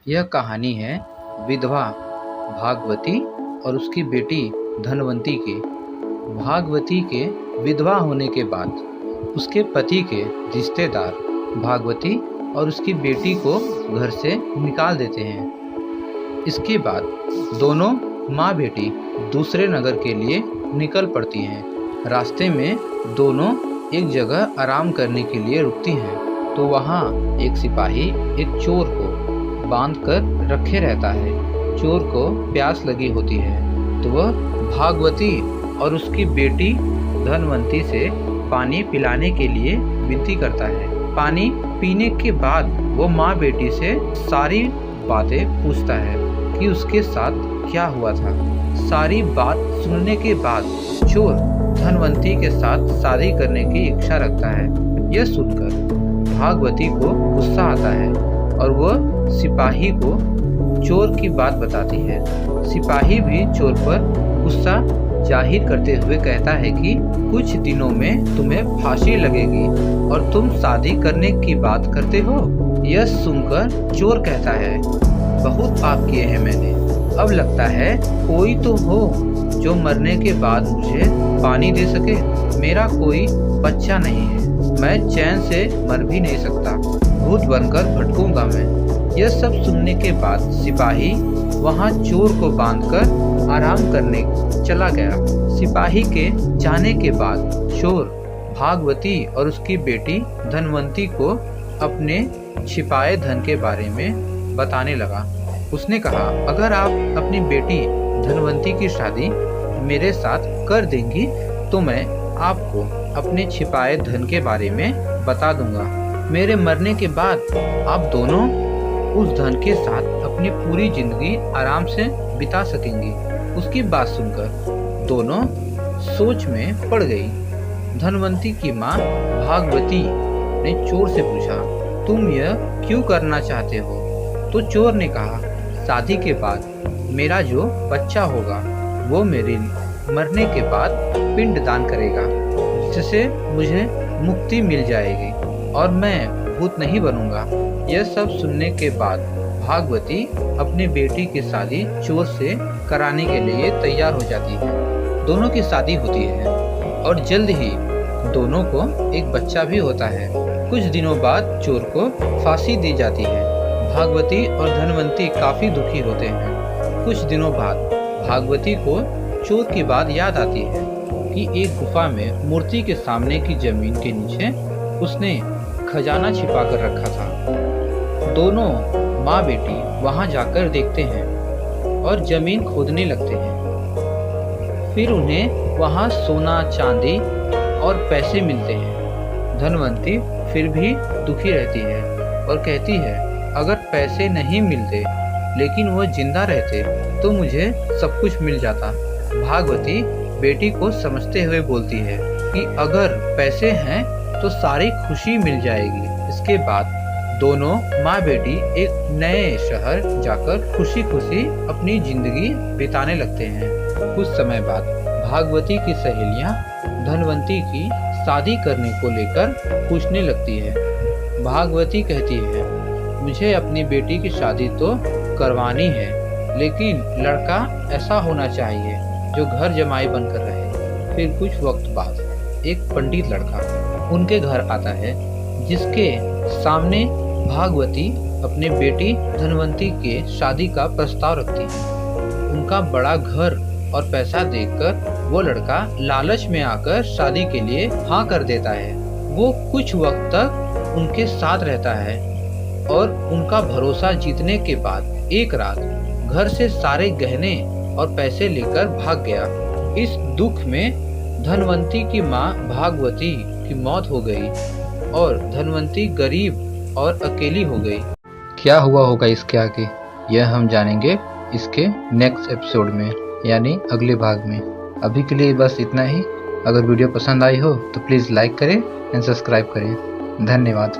यह कहानी है विधवा भागवती और उसकी बेटी धनवंती की। भागवती के विधवा होने के बाद उसके पति के रिश्तेदार भागवती और उसकी बेटी को घर से निकाल देते हैं। इसके बाद दोनों माँ बेटी दूसरे नगर के लिए निकल पड़ती हैं। रास्ते में दोनों एक जगह आराम करने के लिए रुकती हैं, तो वहाँ एक सिपाही एक चोर को बांध कर रखे रहता है। चोर को प्यास लगी होती है, तो वह भागवती और उसकी बेटी धनवंती से पानी पिलाने के लिए विनती करता है। पानी पीने के बाद वो माँ बेटी से सारी बातें पूछता है कि उसके साथ क्या हुआ था। सारी बात सुनने के बाद चोर धनवंती के साथ शादी करने की इच्छा रखता है। यह सुनकर भागवती को गुस्सा आता है और वह सिपाही को चोर की बात बताती है। सिपाही भी चोर पर गुस्सा जाहिर करते हुए कहता है कि कुछ दिनों में तुम्हें फांसी लगेगी और तुम शादी करने की बात करते हो। यह सुनकर चोर कहता है, बहुत पाप किए हैं मैंने, अब लगता है कोई तो हो जो मरने के बाद मुझे पानी दे सके। मेरा कोई बच्चा नहीं है, मैं चैन से मर भी नहीं सकता, भूत बनकर भटकूंगा मैं। यह सब सुनने के बाद सिपाही वहां चोर को बांधकर आराम करने चला गया। सिपाही के जाने के बाद चोर भागवती और उसकी बेटी धनवंती को अपने छिपाए धन के बारे में बताने लगा। उसने कहा, अगर आप अपनी बेटी धनवंती की शादी मेरे साथ कर देंगी तो मैं आपको अपने छिपाए धन के बारे में बता दूंगा। मेरे मरने के बाद आप दोनों उस धन के साथ अपनी पूरी जिंदगी आराम से बिता सकेंगी। उसकी बात सुनकर दोनों सोच में पड़ गई। धनवंती की माँ भागवती ने चोर से पूछा, तुम यह क्यों करना चाहते हो? तो चोर ने कहा, शादी के बाद मेरा जो बच्चा होगा वो मेरे मरने के बाद पिंड दान करेगा, जिससे मुझे मुक्ति मिल जाएगी और मैं भूत नहीं बनूंगा। यह सब सुनने के बाद भागवती अपनी बेटी की शादी चोर से कराने के लिए तैयार हो जाती है। दोनों की शादी होती है और जल्द ही दोनों को एक बच्चा भी होता है। कुछ दिनों बाद चोर को फांसी दी जाती है। भागवती और धनवंती काफी दुखी होते हैं। कुछ दिनों बाद भागवती को चोर की बात याद आती है कि एक गुफा में मूर्ति के सामने की जमीन के नीचे उसने खजाना छिपा कर रखा था। दोनों माँ बेटी वहां जाकर देखते हैं और जमीन खोदने लगते हैं। फिर उन्हें वहां सोना, चांदी और पैसे मिलते हैं। धनवंती फिर भी दुखी रहती है और कहती है, अगर पैसे नहीं मिलते लेकिन वो जिंदा रहते तो मुझे सब कुछ मिल जाता। भागवती बेटी को समझते हुए बोलती है कि अगर पैसे हैं तो सारी खुशी मिल जाएगी। इसके बाद दोनों माँ बेटी एक नए शहर जाकर खुशी खुशी अपनी जिंदगी बिताने लगते हैं। कुछ समय बाद भागवती की सहेलियाँ धनवंती की शादी करने को लेकर पूछने लगती है। भागवती कहती है, मुझे अपनी बेटी की शादी तो करवानी है, लेकिन लड़का ऐसा होना चाहिए जो घर जमाई बनकर रहे। फिर कुछ वक्त बाद एक पंडित लड़का उनके घर आता है, जिसके सामने भागवती अपने बेटी धनवंती के शादी का प्रस्ताव रखती है। उनका बड़ा घर और पैसा देखकर वो लड़का लालच में आकर शादी के लिए हाँ कर देता है। वो कुछ वक्त तक उनके साथ रहता है और उनका भरोसा जीतने के बाद एक रात घर से सारे गहने और पैसे लेकर भाग गया। इस दुख में धनवंती की माँ भागवती की मौत हो गई और धनवंती गरीब और अकेली हो गई। क्या हुआ होगा इसके आगे, यह हम जानेंगे इसके नेक्स्ट एपिसोड में, यानी अगले भाग में। अभी के लिए बस इतना ही। अगर वीडियो पसंद आई हो तो प्लीज़ लाइक करें एंड सब्सक्राइब करें। धन्यवाद।